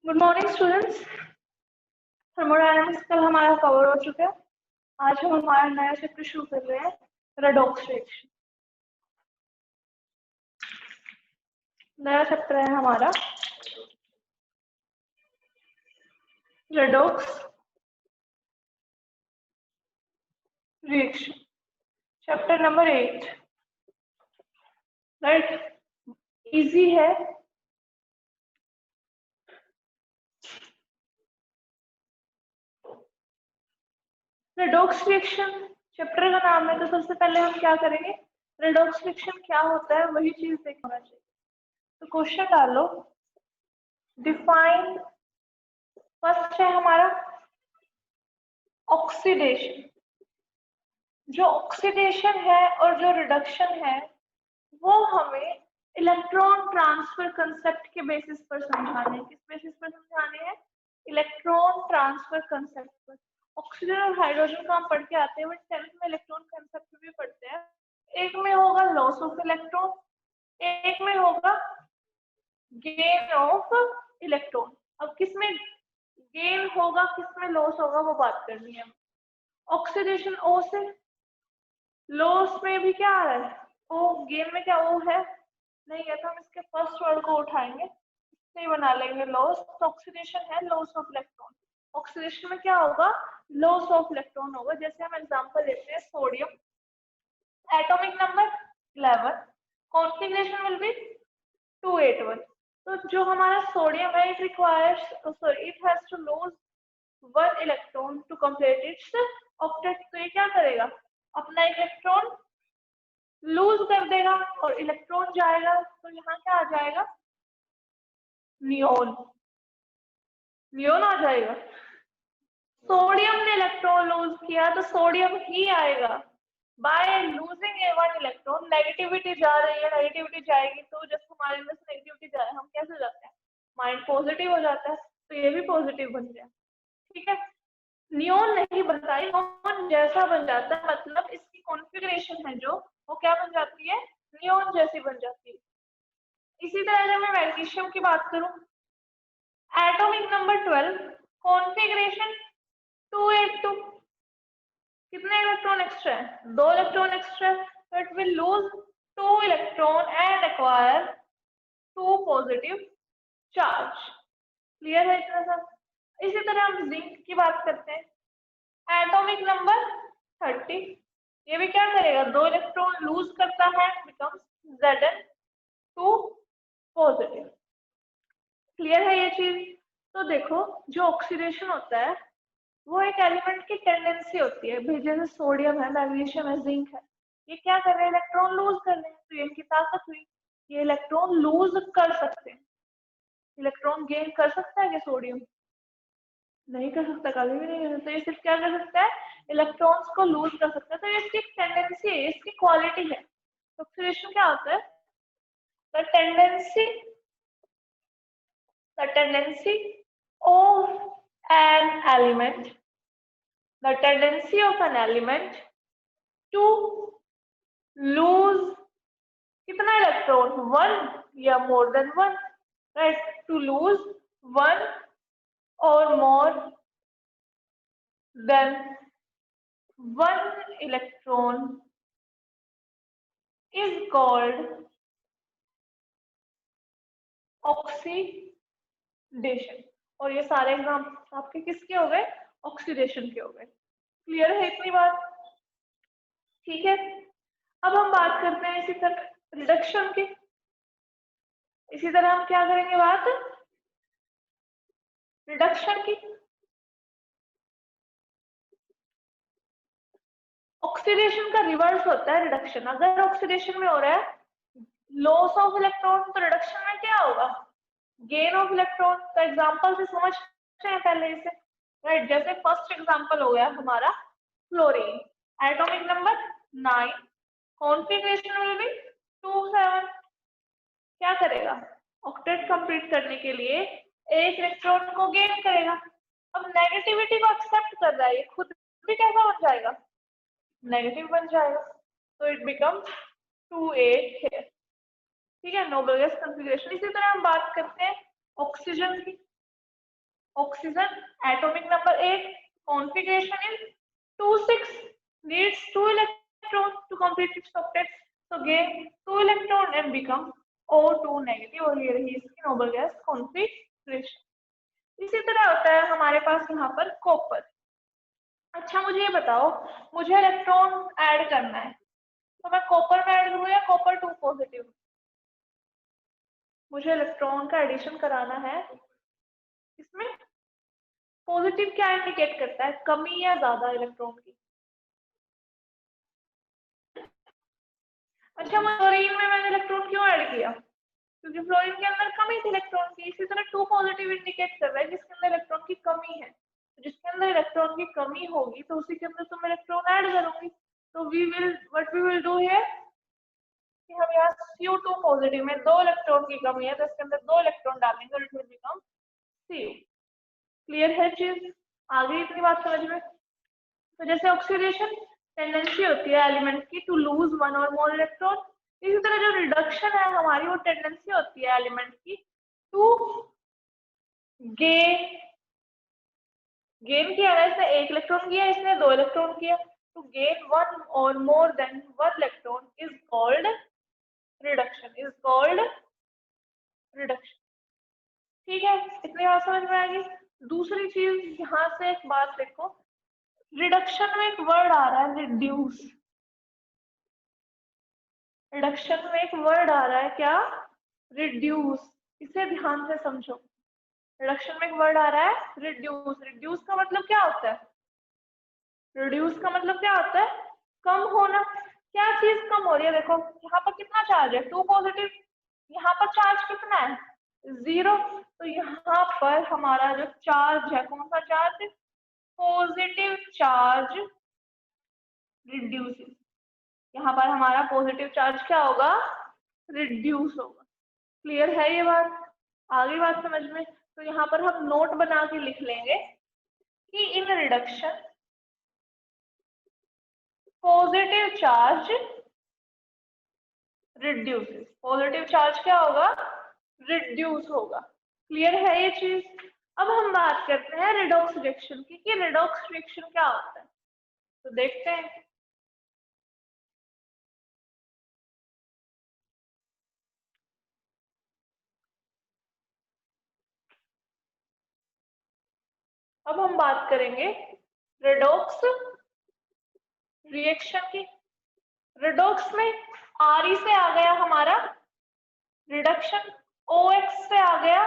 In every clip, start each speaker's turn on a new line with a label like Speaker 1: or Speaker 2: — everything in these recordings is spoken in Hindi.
Speaker 1: Good morning students. थर्मोडायनामिक्स कल हमारा कवर हो चुका है। आज हम हमारा नया चैप्टर शुरू कर रहे हैं, रेडॉक्स रिएक्शन। नया चैप्टर है हमारा redox reaction, chapter number 8। Right, easy है। रेडॉक्स रिएक्शन चैप्टर का नाम है, तो सबसे पहले हम क्या करेंगे, रेडॉक्स रिएक्शन क्या होता है वही चीज देखना चाहिए। तो क्वेश्चन डालो, डिफाइन। फर्स्ट है हमारा ऑक्सीडेशन। जो ऑक्सीडेशन है और जो रिडक्शन है वो हमें इलेक्ट्रॉन ट्रांसफर कंसेप्ट के बेसिस पर समझाने हैं। किस बेसिस पर समझाने हैं? इलेक्ट्रॉन ट्रांसफर कंसेप्ट पर। ऑक्सीजन और हाइड्रोजन का हम पढ़ के आते हैं, बट 10th में इलेक्ट्रॉन कंसेप्ट भी पढ़ते हैं। एक में होगा लॉस ऑफ इलेक्ट्रॉन, एक में होगा गेन ऑफ इलेक्ट्रॉन। अब किसमें गेन होगा किसमें लॉस होगा वो बात करनी है। ऑक्सीडेशन ओ से, लॉस में भी क्या आ रहा है ओ, गेन में क्या ओ है नहीं है, तो हम इसके फर्स्ट वर्ड को उठाएंगे, इससे बना लेंगे लॉस। तो ऑक्सीडेशन है लॉस ऑफ इलेक्ट्रॉन। ऑक्सीडेशन में क्या होगा, लॉस ऑफ इलेक्ट्रॉन होगा। जैसे हम एग्जांपल लेते हैं sodium, atomic number 11, configuration will be 281। तो जो हमारा सोडियम है, it requires sorry it has to lose 1 electron to complete its octet. तो ये क्या करेगा, अपना इलेक्ट्रॉन लूज कर देगा और इलेक्ट्रॉन जाएगा, तो यहाँ क्या आ जाएगा, नियोन। नियोन आ जाएगा। सोडियम ने इलेक्ट्रॉन लूज किया तो सोडियम ही आएगा। By losing A 1 electron, negativity जा रही है, नेगेटिविटी जाएगी तो जब हमारे में से नेगेटिविटी जाए हम कैसे जाते हैं, माइंड पॉजिटिव हो जाता है, तो ये भी पॉजिटिव बन गया। ठीक है, नियोन नहीं बनता है, नियोन जैसा बन जाता है, मतलब इसकी कॉन्फ़िगरेशन है जो वो क्या बन जाती है, नियोन जैसी बन जाती है। इसी तरह अगर मैं मैग्नीशियम की बात करूं, एटॉमिक नंबर 12, कॉन्फ़िगरेशन 282। कितने इलेक्ट्रॉन एक्स्ट्रा है, 2 इलेक्ट्रॉन एक्स्ट्रा है, तो it will lose 2 electron and acquire 2 positive charge. Clear है इतना सब। इसी तरह हम जिंक की बात करते हैं, एटॉमिक नंबर 30, ये भी क्या करेगा, 2 इलेक्ट्रॉन लूज करता है, बिकम्स Zn2 पॉजिटिव। क्लियर है ये चीज। तो देखो, जो ऑक्सीडेशन होता है वो एक एलिमेंट की टेंडेंसी होती है। भाई जैसे सोडियम है, मैग्नीशियम है, जिंक है, ये क्या कर रहे हैं, इलेक्ट्रॉन लूज कर रहे हैं, तो ये इनकी ताकत हुई, ये इलेक्ट्रॉन लूज कर सकते हैं। इलेक्ट्रॉन गेन कर सकता है कि सोडियम नहीं कर सकता, कभी भी नहीं कर सकता। ये सिर्फ क्या कर सकता है, इलेक्ट्रॉन्स को लूज कर सकता है। तो ये इसकी टेंडेंसी है, इसकी क्वालिटी है। ऑक्सीडेशन क्या होता है, the tendency of an element, the tendency of an element to lose कितना इलेक्ट्रॉन, 1 या more than 1, right, to lose 1 और more than 1 electron is called oxidation. और ये सारे एग्जाम आपके किसके हो गए, ऑक्सीडेशन के हो गए। क्लियर है इतनी बात? ठीक है, अब हम बात करते हैं इसी तरह रिडक्शन की। इसी तरह हम क्या करेंगे, बात रिडक्शन की। ऑक्सीडेशन का रिवर्स होता है रिडक्शन। अगर ऑक्सीडेशन में हो रहा है लॉस ऑफ इलेक्ट्रॉन, तो रिडक्शन में क्या होगा, गेन ऑफ इलेक्ट्रॉन। तो एग्जांपल से समझते हैं पहले इसे, राइट। जैसे फर्स्ट एग्जांपल हो गया हमारा fluorine, atomic number 9, configuration will B 27। क्या करेगा, ऑक्टेट कंप्लीट करने के लिए एक इलेक्ट्रॉन को गेन करेगा। अब नेगेटिविटी को एक्सेप्ट कर रहा है, ये खुद भी कैसा बन जाएगा, नेगेटिव बन जाएगा, तो इट बिकम्स 2A here। ठीक है, नोबल गैस कॉन्फ़िगरेशन। इसी तरह हम बात करते हैं ऑक्सीजन की। Oxygen, atomic number 8, configuration is 2,6, needs 2 electrons to complete its octet. So gain 2 electron and become O2 negative और ये रही इसकी नोबल गैस कॉन्फिगरेशन। इसी तरह होता है हमारे पास यहाँ पर कॉपर। अच्छा मुझे ये बताओ, मुझे इलेक्ट्रॉन ऐड करना है, तो मैं कॉपर में ऐड करूँ या कॉपर 2 पॉजिटिव? मुझे इलेक्ट्रॉन का एडिशन कराना है, इसमें पॉजिटिव क्या इंडिकेट करता है, कमी या ज्यादा इलेक्ट्रॉन की? अच्छा फ्लोरीन में मैंने इलेक्ट्रॉन क्यों ऐड किया? क्योंकि फ्लोरीन के अंदर कमी थी इलेक्ट्रॉन की। इसी तरह 2 पॉजिटिव इंडिकेट कर रहा है जिसके अंदर इलेक्ट्रॉन की कमी है, तो जिसके अंदर इलेक्ट्रॉन की कमी होगी तो उसी के अंदर तो मैं इलेक्ट्रॉन ऐड करूंगी। तो वी विल डू हियर कि हम यहाँ Cu2 पॉजिटिव में 2 इलेक्ट्रॉन की कमी है तो इसके अंदर 2 इलेक्ट्रॉन डालेंगे और it will become Cu। Clear है चीज? आ गई इतनी बात समझ में? तो जैसे ऑक्सीडेशन टेंडेंसी होती है एलिमेंट की टू लूज 1 और मोर इलेक्ट्रॉन, इसी तरह जो रिडक्शन है हमारी वो टेंडेंसी होती है एलिमेंट की टू गेन किया है, इसने 1 इलेक्ट्रॉन किया, इसने 2 इलेक्ट्रॉन किया, टू गेन 1 और more than 1 electron is called reduction. ठीक है, इतनी बात समझ में आ गई। दूसरी चीज यहाँ से एक बात देखो, रिडक्शन में एक वर्ड आ रहा है रिड्यूस। रिडक्शन में एक वर्ड आ रहा है क्या? रिड्यूस। इसे ध्यान से समझो। रिडक्शन में एक वर्ड आ रहा है रिड्यूस। रिड्यूस का मतलब क्या होता है? रिड्यूस का मतलब क्या होता है? कम होना। क्या चीज कम हो रही है? देखो यहाँ पर कितना चार्ज है, 2 पॉजिटिव, यहाँ पर चार्ज कितना है, 0। तो यहाँ पर हमारा जो चार्ज है, कौन सा चार्ज? Positive charge reduce. यहाँ पर हमारा पॉजिटिव चार्ज क्या होगा? रिड्यूस होगा। क्लियर है ये बात? आगे बात समझ में? तो यहाँ पर हम नोट बना के लिख लेंगे कि in reduction positive charge reduces. Positive charge क्या होगा? रिड्यूस होगा। क्लियर है ये चीज? अब हम बात करते हैं रिडॉक्स रिएक्शन की कि रिडॉक्स रिएक्शन क्या होता है, तो देखते हैं। अब हम बात करेंगे रिडॉक्स रिएक्शन की। रिडॉक्स में आर से आ गया हमारा रिडक्शन, OX से आ गया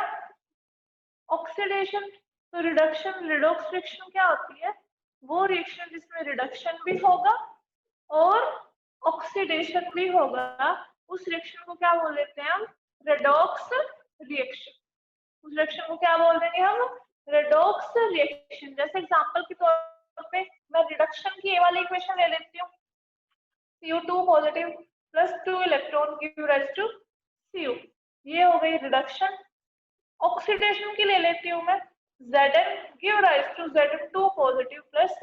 Speaker 1: ऑक्सीडेशन। तो रिडक्शन रिडॉक्स रिएक्शन क्या होती है? वो रिएक्शन जिसमें रिडक्शन भी होगा और ऑक्सीडेशन भी होगा, उस रिएक्शन को क्या बोल देते हैं हम? Redox reaction. उस रिएक्शन को क्या बोल देंगे हम? Redox reaction. जैसे एग्जांपल के तौर पे मैं रिडक्शन की ये वाली इक्वेशन ले लेती हूँ, Cu2 positive plus 2 electron give rise to Cu। ये हो गई रिडक्शन। ऑक्सीडेशन की ले लेती हूँ मैं, Zn give rise to Zn2 positive plus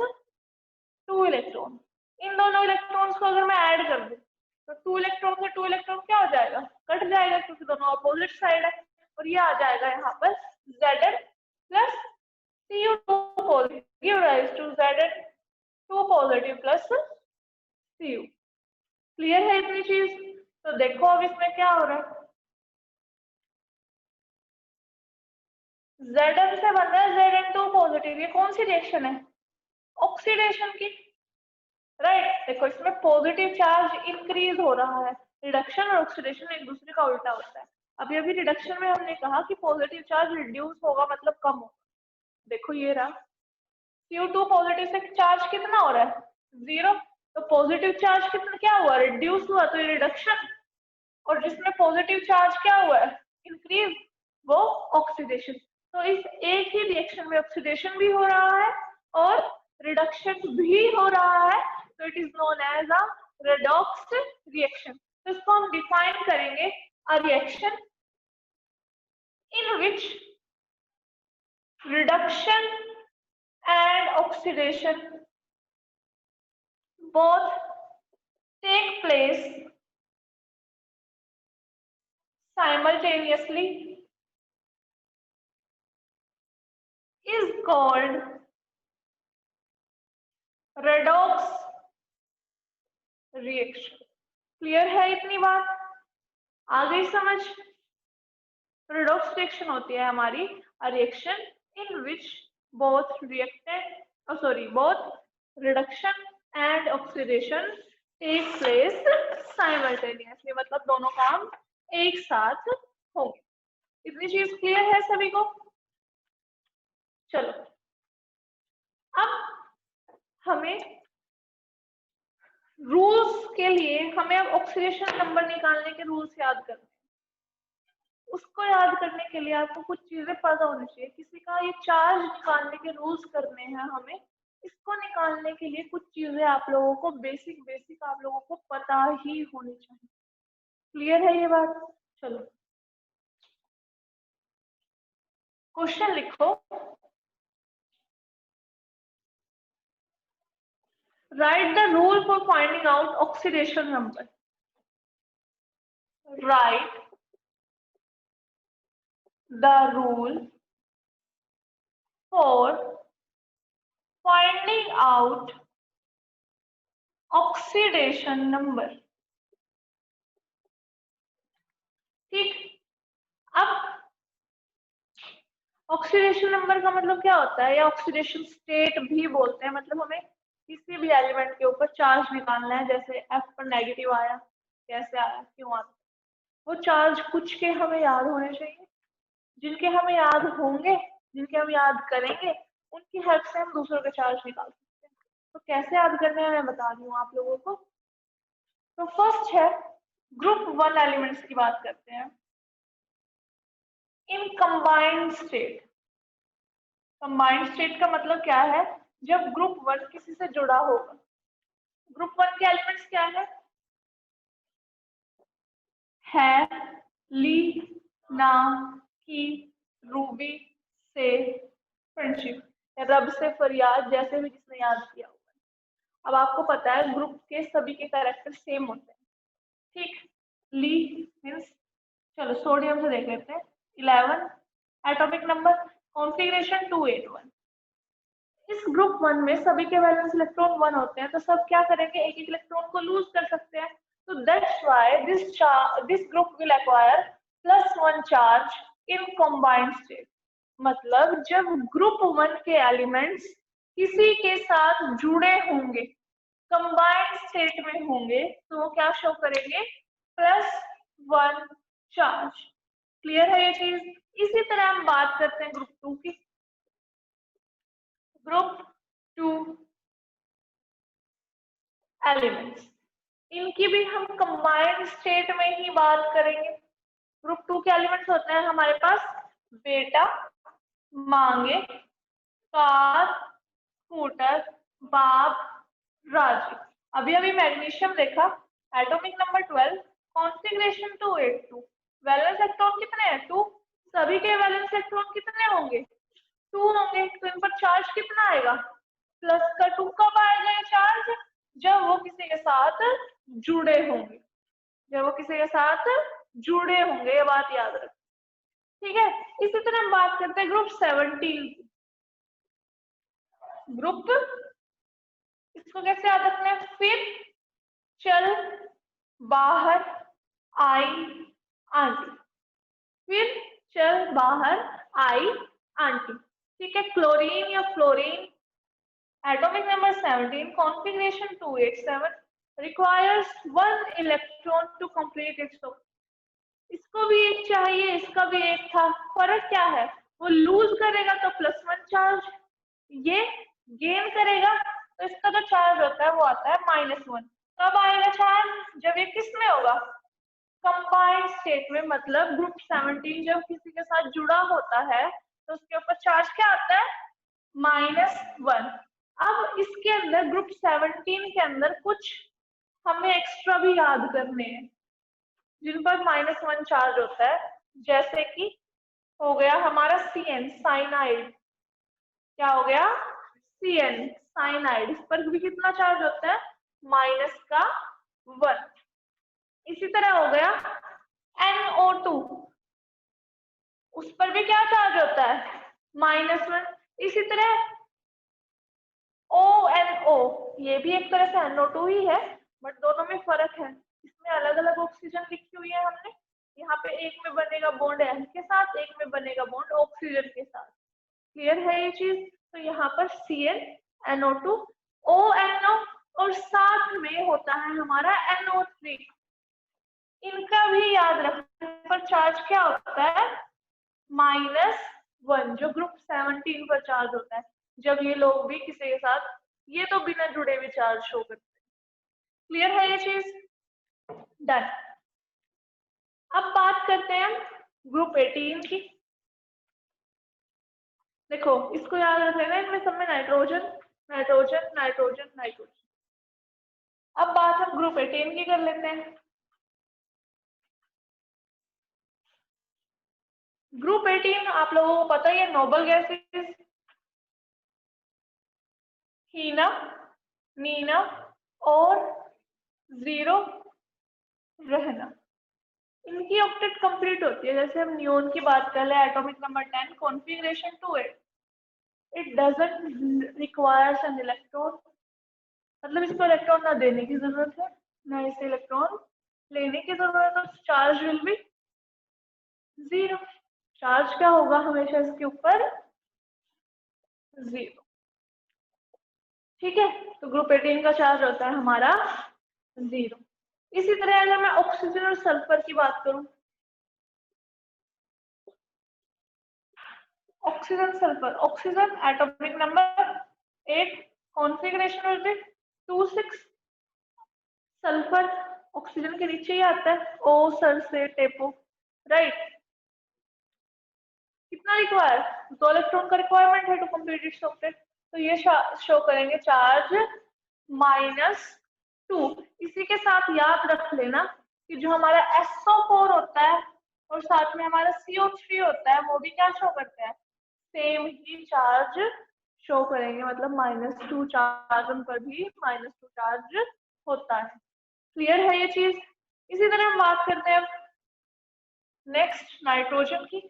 Speaker 1: 2 electron. इन दोनों इलेक्ट्रॉन्स को अगर मैं ऐड कर दूं तो 2 इलेक्ट्रॉन से 2 इलेक्ट्रॉन क्या हो जाएगा? कट जाएगा, क्योंकि दोनों अपोजिट साइड है। और ये आ जाएगा यहाँ पर Zn plus Cu2 positive give rise to Zn2 positive plus Cu। Clear है इतनी चीज? तो देखो अब इसमें क्या हो रहा है, Zn से बन रहा है Zn2 पॉजिटिव। ये कौन सी रिएक्शन है? ऑक्सीडेशन की, राइट। देखो इसमें पॉजिटिव चार्ज इंक्रीज हो रहा है। रिडक्शन और ऑक्सीडेशन एक दूसरे का उल्टा होता है। अभी अभी रिडक्शन में हमने कहा कि पॉजिटिव चार्ज रिड्यूस होगा, मतलब कम होगा। देखो ये रहा, Cu2 पॉजिटिव से चार्ज कितना हो रहा है? 0। तो पॉजिटिव चार्ज कितना क्या हुआ? रिड्यूस हुआ, तो ये रिडक्शन। और जिसमें पॉजिटिव चार्ज क्या हुआ है? इंक्रीज, वो ऑक्सीडेशन। तो इस एक ही रिएक्शन में ऑक्सीडेशन भी हो रहा है और रिडक्शन भी हो रहा है, तो it is known as a redox reaction. तो इसको हम डिफाइन करेंगे, a reaction in which reduction and oxidation both take place simultaneously is called redox reaction. Clear है इतनी बात? आ गई समझ? redox रिएक्शन होती है हमारी reaction in which both reduction and oxidation take place simultaneously, मतलब दोनों काम एक साथ होंगे। इतनी चीज क्लियर है सभी को? चलो अब हमें रूल्स के लिए हमें अब ऑक्सीडेशन नंबर निकालने के रूल्स याद करने हैं। उसको याद करने के लिए आपको कुछ चीजें पता होनी चाहिए। किसी का ये चार्ज निकालने के रूल्स करने हैं हमें, इसको निकालने के लिए कुछ चीजें आप लोगों को बेसिक आप लोगों को पता ही होनी चाहिए। क्लियर है ये बात? चलो क्वेश्चन लिखो। Write the rule for finding out oxidation number. Write the rule for finding out oxidation number. ठीक, अब ऑक्सीडेशन नंबर का मतलब क्या होता है, या ऑक्सीडेशन स्टेट भी बोलते हैं। मतलब हमें किसी भी एलिमेंट के ऊपर चार्ज निकालना है, जैसे एफ पर नेगेटिव आया, कैसे आया, क्यों आया, वो चार्ज कुछ के हमें याद होने चाहिए। जिनके हमें याद होंगे, जिनके हम याद करेंगे, उनकी हेल्प से हम दूसरों के चार्ज निकाल सकते हैं। तो कैसे याद करने हैं मैं बता रही हूँ आप लोगों को। तो फर्स्ट है ग्रुप 1 एलिमेंट्स की बात करते हैं। In combined state, combined state का मतलब क्या है, जब ग्रुप 1 किसी से जुड़ा होगा। ग्रुप 1 के एलिमेंट्स क्या है ली, ना, की, रूबी, से, फ्रेंडशिप, रब से फरियाद, जैसे भी जिसने याद किया होगा। अब आपको पता है ग्रुप के सभी के कैरेक्टर सेम होते हैं। ठीक, ली मीन्स, चलो सोडियम से देख लेते हैं। 11 एटॉमिक नंबर, कॉन्फ़िगरेशन 281। इस ग्रुप 1 में सभी के वैलेंस इलेक्ट्रॉन 1 होते हैं, तो सब क्या करेंगे, एक एक इलेक्ट्रॉन को लूज कर सकते हैं। तो that's why this group will acquire +1 charge in combined state. मतलब जब ग्रुप 1 के एलिमेंट्स किसी के साथ जुड़े होंगे, कंबाइंड स्टेट में होंगे, तो वो क्या शो करेंगे, +1 चार्ज। क्लियर है ये चीज? इसी तरह हम बात करते हैं ग्रुप 2 की। ग्रुप 2 एलिमेंट्स, इनकी भी हम कंबाइंड स्टेट में ही बात करेंगे। ग्रुप 2 के एलिमेंट्स होते हैं हमारे पास बेटा, मांगे, कार, स्कूटर, बाप, राजू। अभी अभी मैग्नीशियम देखा, atomic number 12, configuration 282। Valence electron कितने हैं, 2। सभी के वैलेंस इलेक्ट्रॉन कितने होंगे, 2 होंगे। तो इन पर चार्ज कितना आएगा, प्लस का 2। कब आएगा ये चार्ज, जब वो किसी के साथ जुड़े होंगे, जब वो किसी के साथ जुड़े होंगे, ये बात याद रखें। ठीक है, इसी तरह हम बात करते हैं ग्रुप 17 की। ग्रुप, इसको कैसे याद रखना है, फिर चल बाहर आई आंटी, फिर चल बाहर आई आंटी। ठीक है, क्लोरीन या fluorine, atomic number 17, configuration 287, requires 1 electron to complete its orbit। इसको भी एक चाहिए, इसका भी एक था। फर्क क्या है, वो लूज करेगा तो +1 चार्ज, ये गेन करेगा तो इसका जो चार्ज होता है वो आता है -1। कब आएगा चार्ज, जब ये किस में होगा, कंबाइंड स्टेट में। मतलब ग्रुप 17 जब किसी के साथ जुड़ा होता है तो उसके ऊपर चार्ज क्या आता है, -1। अब इसके अंदर ग्रुप 17 के अंदर कुछ हमें एक्स्ट्रा भी याद करने हैं जिन पर -1 चार्ज होता है। जैसे कि हो गया हमारा CN, साइनाइड। क्या हो गया, CN, साइनाइड। इस पर भी कितना चार्ज होता है, -1। इसी तरह हो गया NO2, उस पर भी क्या चार्ज होता है, -1। इसी तरह ONO, ये भी एक तरह से NO2 ही है, बट दोनों में फर्क है। इसमें अलग अलग ऑक्सीजन लिखी हुई है हमने। यहाँ पे एक में बनेगा बॉन्ड N के साथ, एक में बनेगा बॉन्ड ऑक्सीजन के साथ। क्लियर है ये चीज? तो यहाँ पर Cl, NO2, ONO और साथ में होता है हमारा NO3। इनका भी याद रखने पर चार्ज क्या होता है? -1, जो ग्रुप 17 पर चार्ज होता है। जब ये लोग भी किसी के साथ, ये तो बिना जुड़े हुए चार्ज शो करते हैं। क्लियर है ये चीज? डन। अब बात करते हैं ग्रुप 18 की। देखो इसको याद रख लेना, इनमें सब में नाइट्रोजन नाइट्रोजन नाइट्रोजन नाइट्रोजन। अब बात हम ग्रुप 18 की कर लेते हैं। ग्रुप 18 आप लोगों को पता ही है, नोबल गैसेस हीना, नीना और 0 रहना। इनकी ऑक्टेट कंप्लीट होती है। जैसे हम नियोन की बात कर ले, atomic number 10, configuration 2 it doesn't requires an electron, मतलब इसको इलेक्ट्रॉन ना देने की जरूरत है, ना इसे इलेक्ट्रॉन लेने की जरूरत है। Charge will be 0। चार्ज क्या होगा हमेशा इसके ऊपर? 0। ठीक है, तो ग्रुप 18 का चार्ज होता है हमारा 0। इसी तरह अगर मैं ऑक्सीजन और सल्फर की बात करूं, oxygen sulphur, oxygen atomic number 8, configuration will be 2,6। Sulphur oxygen के नीचे ही आता है, ओ सर से टेपो, राइट। कितना रिक्वायर? 2 इलेक्ट्रॉन का रिक्वायरमेंट है टू कंप्लीट इट्स ऑक्टेट। तो ये शो करेंगे चार्ज -2। इसी के साथ याद रख लेना कि जो हमारा SO4 होता है और साथ में हमारा CO3 होता है, वो भी क्या शो करते हैं? सेम ही चार्ज शो करेंगे, मतलब -2 चार्ज उन पर भी -2 चार्ज होता है। क्लियर है ये चीज? इसी तरह हम बात करते हैं नेक्स्ट नाइट्रोजन की।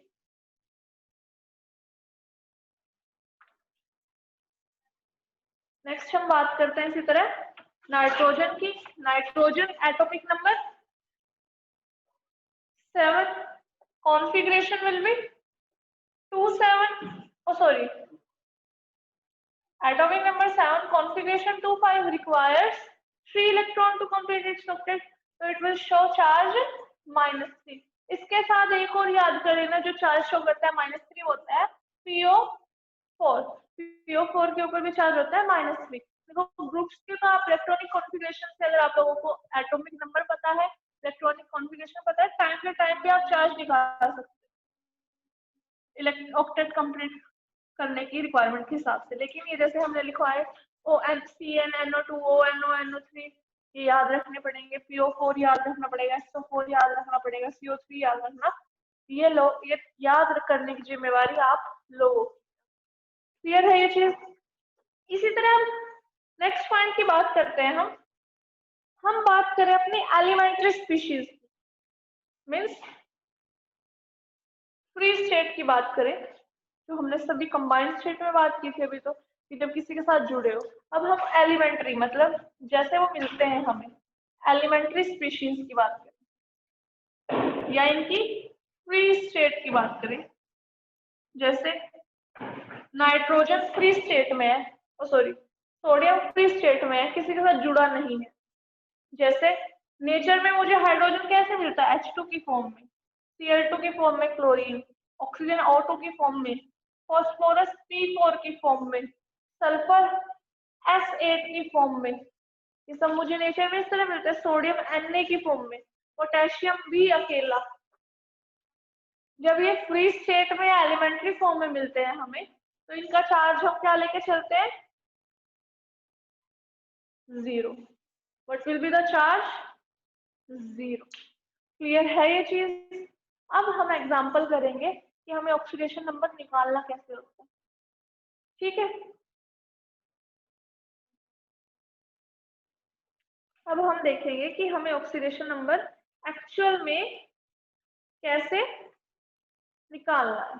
Speaker 1: नेक्स्ट हम बात करते हैं इसी तरह नाइट्रोजन की। Nitrogen atomic number 7, configuration will be 2,7, oh sorry, atomic number 7, configuration 2,5 requires 3 electron to complete its octet, so it will show charge -3। इसके साथ एक और याद कर लेना, जो चार्ज शो करता है -3 होता है PO4। PO4 के ऊपर भी चार्ज होता है -3। देखो ग्रुप्स के तो आप इलेक्ट्रॉनिक कॉन्फ़िगरेशन से, अगर आप लोगों को एटॉमिक नंबर पता है, इलेक्ट्रॉनिक कॉन्फ़िगरेशन पता है, टाइम टू टाइम पे आप चार्ज निकाल सकते हैं ऑक्टेट कंप्लीट करने की रिक्वायरमेंट के हिसाब से। लेकिन ये जैसे हमने लिखा है CnNO2, ONO, NO3, ये याद रखने पड़ेंगे, PO4 याद रखना पड़ेगा, SO4 याद रखना पड़ेगा, CO3 याद रखना। ये याद करने की जिम्मेवारी आप लोगों की। क्लियर है ये चीज? इसी तरह हम नेक्स्ट पॉइंट की बात करते हैं। हम बात करें अपनी elementary species, means free state की बात करें, तो हमने सभी कंबाइंड स्टेट में बात की थी अभी, तो कि जब किसी के साथ जुड़े हो। अब हम एलिमेंट्री, मतलब जैसे वो मिलते हैं हमें, एलिमेंट्री स्पीशीज की बात करें या इनकी फ्री स्टेट की बात करें। जैसे नाइट्रोजन फ्री स्टेट में है, सॉरी सोडियम फ्री स्टेट में है, किसी के साथ जुड़ा नहीं है। जैसे नेचर में मुझे हाइड्रोजन कैसे मिलता है? H2 की फॉर्म में, Cl2 की फॉर्म में क्लोरीन, ऑक्सीजन O2 की फॉर्म में, फॉस्फोरस P4 की फॉर्म में, सल्फर S8 की फॉर्म में। ये सब मुझे नेचर में इस तरह मिलता है। सोडियम Na की फॉर्म में, पोटेशियम भी अकेला। जब ये फ्री स्टेट में एलिमेंट्री फॉर्म में मिलते हैं हमें, तो इनका चार्ज हम क्या लेके चलते हैं? 0। What will be the charge? 0। Clear है ये चीज? अब हम एग्जांपल करेंगे कि हमें ऑक्सीडेशन नंबर निकालना कैसे होता है। ठीक है, अब हम देखेंगे कि हमें ऑक्सीडेशन नंबर एक्चुअल में कैसे निकालना है।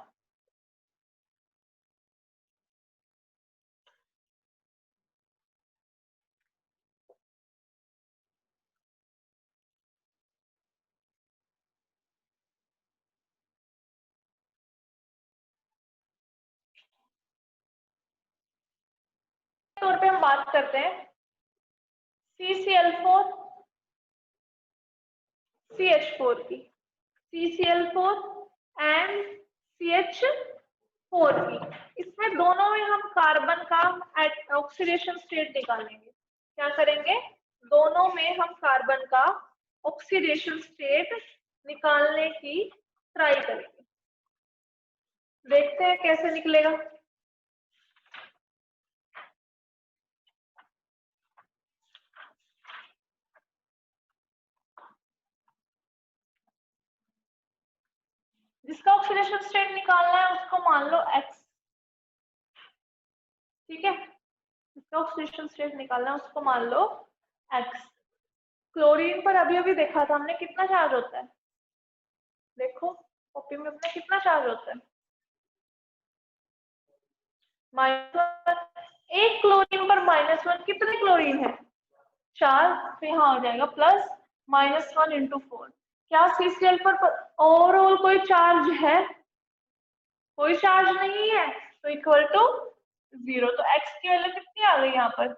Speaker 1: तौर पे हम बात करते हैं CCl4 CH4 की, CCl4 एंड CH4 की। इसमें दोनों में हम कार्बन का ऑक्सीडेशन स्टेट निकालेंगे। क्या करेंगे? दोनों में हम कार्बन का ऑक्सीडेशन स्टेट निकालने की ट्राई करेंगे। देखते हैं कैसे निकलेगा। जिसका ऑक्सीडेशन स्टेट निकालना है उसको मान लो X, ठीक है। जिसका ऑक्सीडेशन स्टेट निकालना है उसको मान लो X। क्लोरीन पर अभी अभी देखा था हमने कितना चार्ज होता है, देखो कॉपी में अपना कितना चार्ज होता है, -1। एक क्लोरीन पर -1, कितने क्लोरीन है? 4। तो यहाँ हो जाएगा प्लस -1 × 4। क्या CCl पर ओवरऑल कोई चार्ज है? कोई चार्ज नहीं है, तो इक्वल टू 0। तो x की वैल्यू कितनी आ गई यहाँ पर?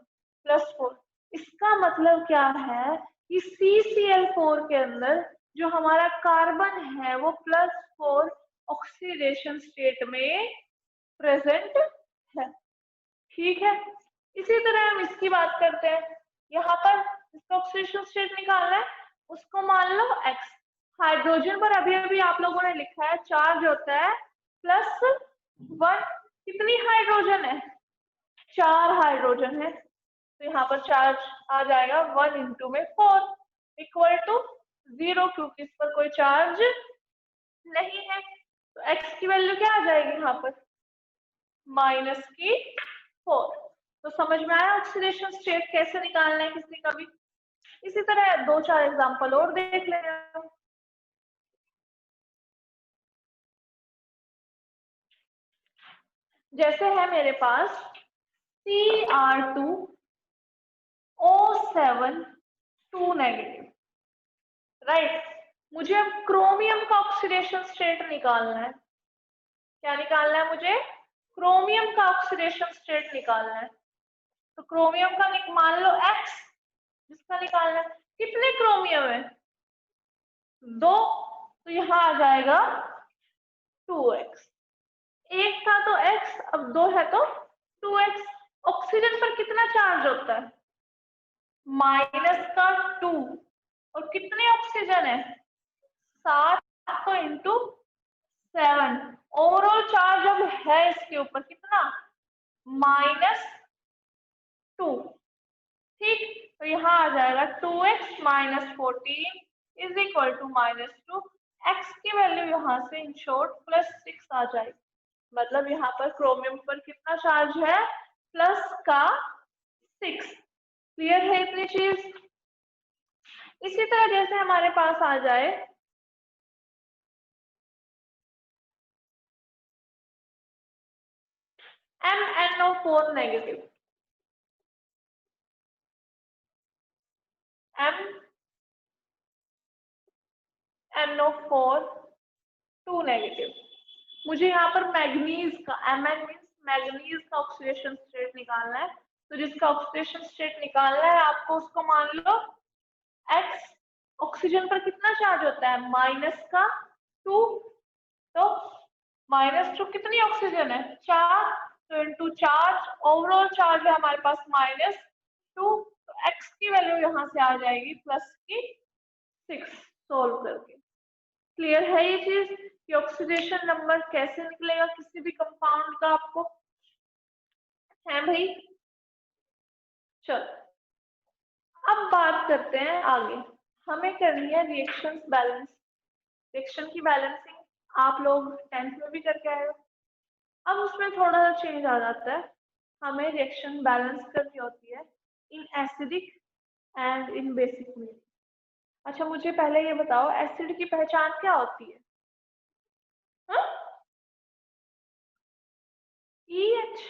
Speaker 1: +4। इसका मतलब क्या है कि CCl4 के अंदर जो हमारा कार्बन है वो +4 ऑक्सीडेशन स्टेट में प्रेजेंट है, ठीक है। इसी तरह हम इसकी बात करते हैं। यहाँ पर इसका ऑक्सीडेशन स्टेट निकालना है, उसको मान लो X। हाइड्रोजन पर अभी अभी आप लोगों ने लिखा है चार्ज होता है +1। कितनी हाइड्रोजन है? 4 हाइड्रोजन है, तो यहाँ पर चार्ज आ जाएगा 1 × में 4 इक्वल टू 0, क्योंकि इस पर कोई चार्ज नहीं है। तो X की वैल्यू क्या आ जाएगी यहाँ पर? -4। तो समझ में आया ऑक्सीडेशन स्टेट कैसे निकालना है किसी का भी। इसी तरह 2-4 एग्जांपल और देख लेंगे। जैसे है मेरे पास Cr2O7 2 नेगेटिव, राइट। मुझे अब क्रोमियम का ऑक्सीडेशन स्टेट निकालना है। क्या निकालना है मुझे? क्रोमियम का ऑक्सीडेशन स्टेट निकालना है। तो क्रोमियम का मान लो X, जिसका निकालना है। कितने क्रोमियम है? 2। तो यहाँ आ जाएगा 2x। एक था तो x, अब 2 है तो 2x। ऑक्सीजन पर कितना चार्ज होता है? -2। और कितने ऑक्सीजन है? 7। तो इंटू 7। ओवरऑल चार्ज अब है इसके ऊपर कितना? -2, ठीक। तो यहाँ आ जाएगा 2x - 14 is equal to -2। x की वैल्यू यहाँ से इन शॉर्ट +6 आ जाएगी। मतलब यहाँ पर क्रोमियम पर कितना चार्ज है? +6। क्लियर है इतनी चीज? इसी तरह जैसे हमारे पास आ जाए MnO4 नेगेटिव, MnO4 2 नेगेटिव। मुझे यहाँ पर मैग्नीज का, Mn मीन्स मैग्नीज का ऑक्सीडेशन स्टेट निकालना है। तो जिसका ऑक्सीडेशन स्टेट निकालना है आपको उसको मान लो X। ऑक्सीजन पर कितना चार्ज होता है? -2। तो -2 कितनी ऑक्सीजन है? 4। तो इंटू चार्ज, ओवरऑल चार्ज है हमारे पास -2। तो X की वैल्यू यहाँ से आ जाएगी +6 सोल्व करके। क्लियर है ये चीज कि ऑक्सीडेशन नंबर कैसे निकलेगा किसी भी कंपाउंड का? आपको है भाई? चलो अब बात करते हैं आगे। हमें करनी है रिएक्शन बैलेंस। रिएक्शन की बैलेंसिंग आप लोग 10th में भी करके आए हो। अब उसमें थोड़ा सा चेंज आ जाता है। हमें रिएक्शन बैलेंस करनी होती है in acidic and in basic medium. अच्छा मुझे पहले ये बताओ, एसिड की पहचान क्या होती है? हाँ? EH।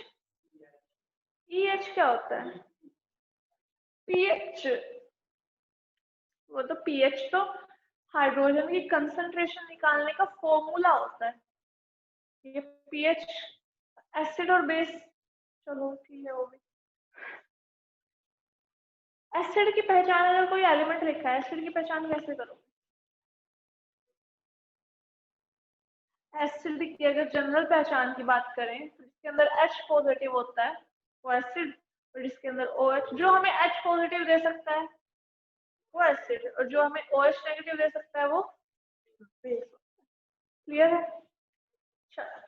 Speaker 1: EH क्या होता है? पीएच। वो तो पीएच तो हाइड्रोजन की कंसंट्रेशन निकालने का फॉर्मूला होता है। ये पीएच एसिड और बेस, चलो ठीक है वो भी। एसिड की पहचान, अगर कोई एलिमेंट लिखा है, एसिड की पहचान कैसे करो? एसिड की अगर जनरल पहचान की बात करें तो जिसके अंदर H पॉजिटिव होता है वो एसिड, और जिसके अंदर OH, जो हमें H पॉजिटिव दे सकता है वो एसिड, और जो हमें OH नेगेटिव दे सकता है वो बेस। क्लियर है? चलो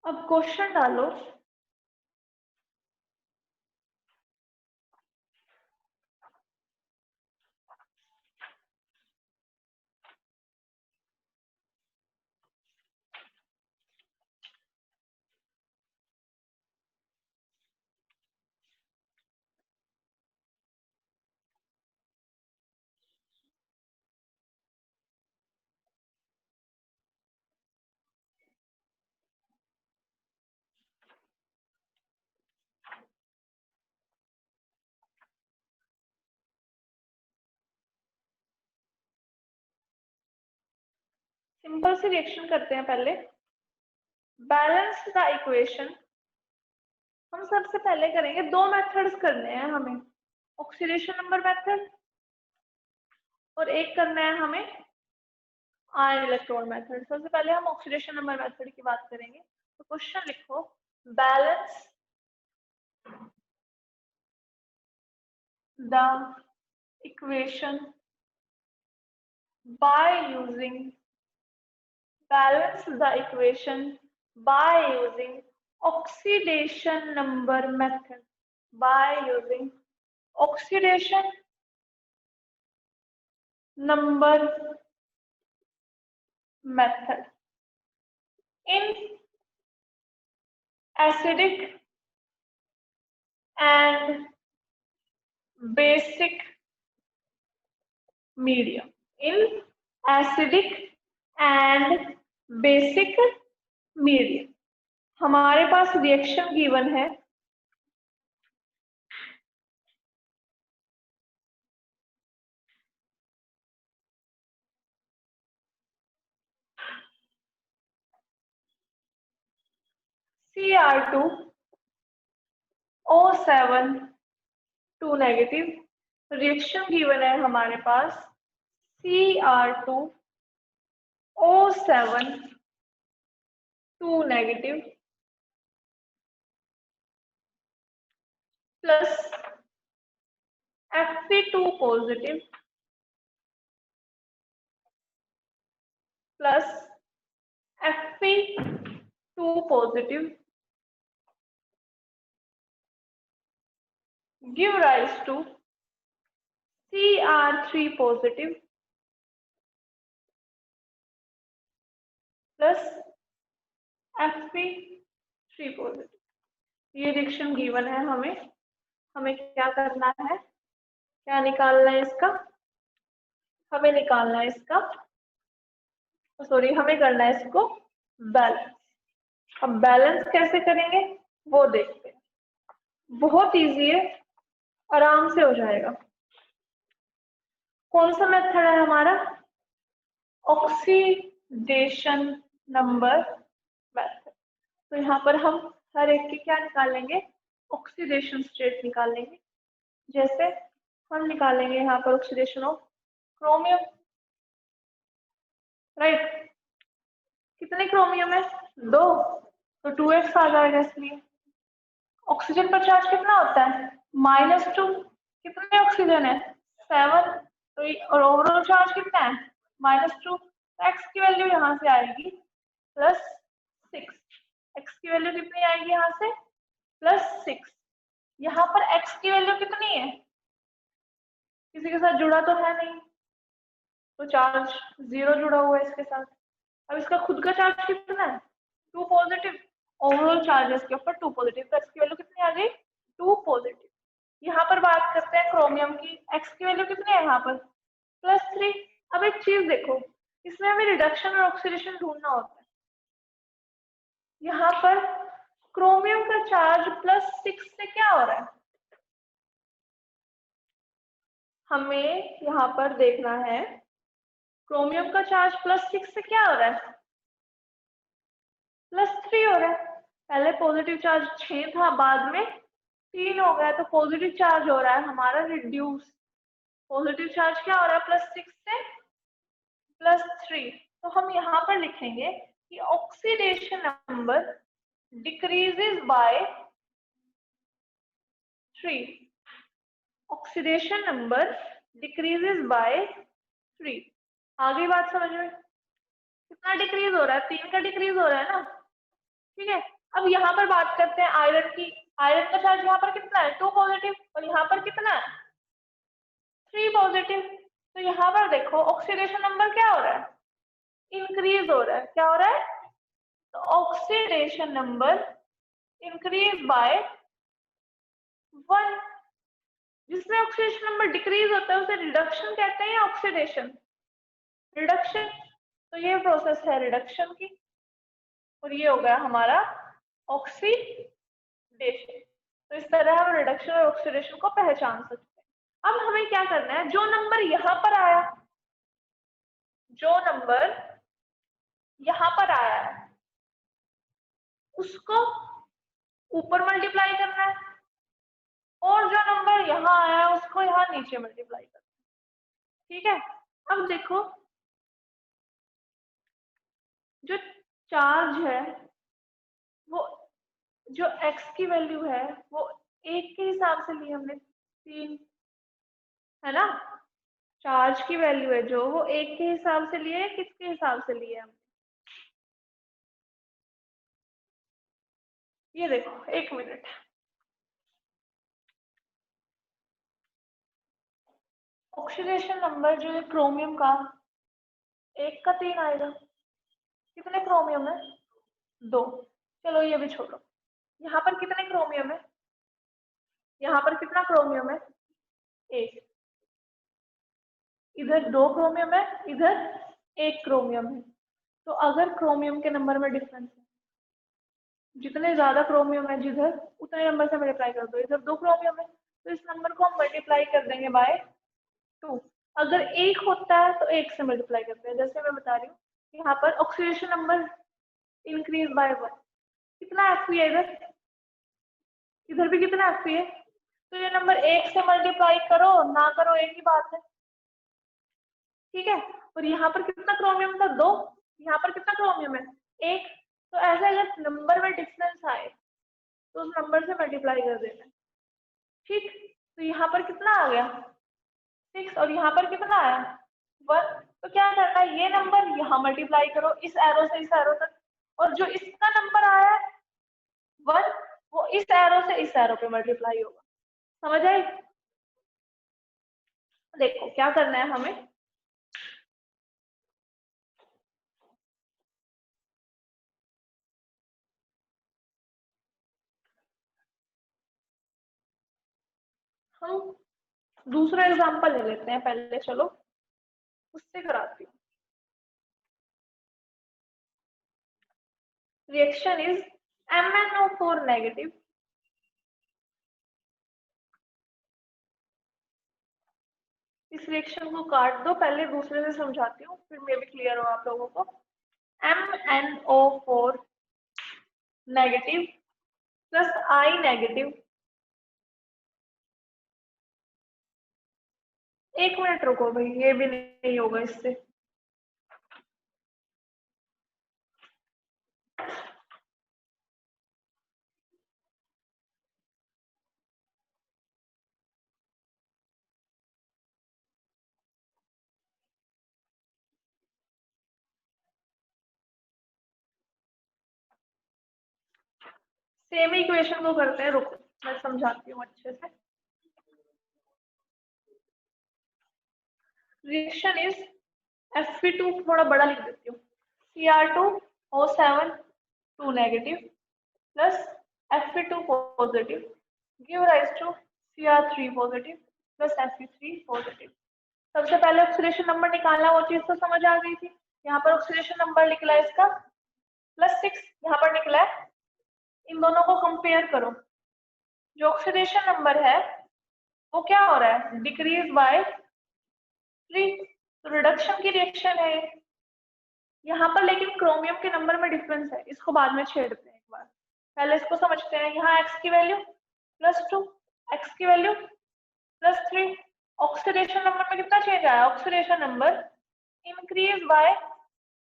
Speaker 1: अब क्वेश्चन डालो। सिंपल सी रिएक्शन करते हैं पहले। Balance the equation. हम सबसे पहले करेंगे, दो मेथड्स करने हैं हमें, ऑक्सीडेशन नंबर मेथड और एक करना है हमें आयन इलेक्ट्रॉन मेथड। सबसे पहले हम ऑक्सीडेशन नंबर मेथड की बात करेंगे। तो क्वेश्चन लिखो, balance the equation by using balance the equation by using oxidation number method, by using oxidation number method in acidic and basic medium, in acidic and basic medium। हमारे पास रिएक्शन गिवन है, Cr2O7 2 नेगेटिव। रिएक्शन गिवन है हमारे पास Cr2O7 2 negative plus Fe2 positive plus Fe2 positive give rise to Cr3 positive plus Fe3 positive. ये रिएक्शन गिवन है हमें क्या करना है, क्या निकालना है इसका, हमें निकालना है इसका, सॉरी हमें करना है इसको बैलेंस। अब बैलेंस कैसे करेंगे वो देखते हैं, बहुत इजी है, आराम से हो जाएगा। कौन सा मेथड है हमारा, ऑक्सीडेशन नंबर मेथड। तो यहाँ पर हम हर एक के क्या निकालेंगे, ऑक्सीडेशन स्टेट निकालेंगे। जैसे हम निकालेंगे यहाँ पर ऑक्सीडेशन ऑफ क्रोमियम, राइट। कितने क्रोमियम है, 2, तो 2x आ जाएगा। इसलिए ऑक्सीजन पर चार्ज कितना होता है, -2। कितने ऑक्सीजन है, 7, तो और ओवरऑल चार्ज कितना है, -2। एक्स की वैल्यू यहाँ से आएगी +6। एक्स की वैल्यू कितनी आएगी यहाँ से, +6। यहाँ पर एक्स की वैल्यू कितनी है, किसी के साथ जुड़ा तो है नहीं, तो चार्ज 0 जुड़ा हुआ है इसके साथ। अब इसका खुद का चार्ज कितना है, 2 पॉजिटिव, ओवरऑल चार्ज इसके ऊपर 2 पॉजिटिव, तो एक्स की वैल्यू कितनी आ गई, 2 पॉजिटिव। यहाँ पर बात करते हैं क्रोमियम की, एक्स की वैल्यू कितनी है यहाँ पर, +3। अब एक चीज देखो, इसमें हमें रिडक्शन और ऑक्सीडेशन ढूंढना होता है। यहाँ पर क्रोमियम का चार्ज +6 से क्या हो रहा है, हमें यहाँ पर देखना है क्रोमियम का चार्ज +6 से क्या हो रहा है, +3 हो रहा है। पहले पॉजिटिव चार्ज 6 था, बाद में 3 हो गया, तो पॉजिटिव चार्ज हो रहा है हमारा रिड्यूस। पॉजिटिव चार्ज क्या हो रहा है, +6 से +3। तो हम यहाँ पर लिखेंगे कि oxidation number decreases by 3। Oxidation number decreases by 3। आगे बात समझ में, कितना डिक्रीज हो रहा है, 3 का डिक्रीज हो रहा है ना, ठीक है। अब यहाँ पर बात करते हैं आयरन की। आयरन का चार्ज यहाँ पर कितना है, 2 पॉजिटिव, और यहाँ पर कितना है, 3 पॉजिटिव। तो यहाँ पर देखो ऑक्सीडेशन नंबर क्या हो रहा है, इंक्रीज हो रहा है। क्या हो रहा है, तो ऑक्सीडेशन नंबर इंक्रीज बाय 1। जिसमें ऑक्सीडेशन नंबर डिक्रीज होता है उसे रिडक्शन कहते हैं या ऑक्सीडेशन, रिडक्शन। तो ये प्रोसेस है रिडक्शन की, और ये हो गया हमारा ऑक्सीडेशन। तो इस तरह हम रिडक्शन और ऑक्सीडेशन को पहचान सकते हैं। अब हमें क्या करना है, जो नंबर यहाँ पर आया, जो नंबर यहाँ पर आया है उसको ऊपर मल्टीप्लाई करना है, और जो नंबर यहाँ आया है उसको यहाँ नीचे मल्टीप्लाई करना है, ठीक है। अब देखो जो चार्ज है वो, जो x की वैल्यू है वो 1 के हिसाब से ली हमने, 3 है ना। चार्ज की वैल्यू है जो, वो 1 के हिसाब से लिए, किसके हिसाब से लिए हमने, ये देखो 1 मिनट। ऑक्सीडेशन नंबर जो है क्रोमियम का, 1 का 3 आएगा। कितने क्रोमियम है, 2। चलो ये भी छोड़ो। यहाँ पर कितने क्रोमियम है, यहाँ पर कितना क्रोमियम है, 1। इधर 2 क्रोमियम है, इधर 1 क्रोमियम है। तो अगर क्रोमियम के नंबर में डिफरेंस है, जितने ज्यादा क्रोमियम है जिधर, उतने नंबर से मल्टीप्लाई कर दो। इधर 2 क्रोमियम है तो इस नंबर को हम मल्टीप्लाई कर देंगे बाय 2। अगर 1 होता है तो 1 से मल्टीप्लाई करते हैं। जैसे मैं बता रही हूँ, यहाँ पर ऑक्सीडेशन नंबर इंक्रीज बाय 1, कितना Fe है इधर, इधर भी कितना Fe है। तो ये नंबर 1 से मल्टीप्लाई करो ना करो एक ही बात है, ठीक है। और यहाँ पर कितना क्रोमियम था, 2। यहाँ पर कितना क्रोमियम है, 1। तो ऐसे अगर नंबर में डिफरेंस आए तो उस नंबर से मल्टीप्लाई कर देना, ठीक। तो यहाँ पर कितना आ गया, 6, और यहाँ पर कितना आया, 1। तो क्या करना है, ये नंबर यहाँ मल्टीप्लाई करो इस एरो से इस एरो तक, और जो इसका नंबर आया है 1, वो इस एरो से इस एरो पे मल्टीप्लाई होगा। समझ आई। देखो क्या करना है हमें, हम दूसरा एग्जांपल ले लेते हैं पहले, चलो उससे कराती हूँ। Reaction is MnO4 negative. इस रिएक्शन को काट दो, पहले दूसरे से समझाती हूँ फिर मे भी क्लियर हो आप लोगों को। MnO4 negative plus I negative. 1 minute रुको भाई, ये भी नहीं होगा इससे। सेम इक्वेशन को करते हैं, रुको मैं समझाती हूँ अच्छे से। रिएक्शन इज Fe2, थोड़ा बड़ा लिख देती हूँ, Cr2O7 2 negative plus Fe2 positive give rise to Cr3 positive plus Fe3 positive. सबसे पहले ऑक्सीडेशन नंबर निकालना, वो चीज तो समझ आ गई थी। यहाँ पर ऑक्सीडेशन नंबर निकला है इसका +6, यहाँ पर निकला है। इन दोनों को कंपेयर करो, जो ऑक्सीडेशन नंबर है वो क्या हो रहा है, डिक्रीज बाय 3। तो रिडक्शन की रिएक्शन है यहाँ पर, लेकिन क्रोमियम के नंबर में डिफरेंस है, इसको बाद में छेड़ते हैं एक बार, पहले इसको समझते हैं। यहाँ x की वैल्यू +2, x की वैल्यू +3, ऑक्सीडेशन नंबर में कितना चेंज आया, ऑक्सीडेशन नंबर इंक्रीज बाय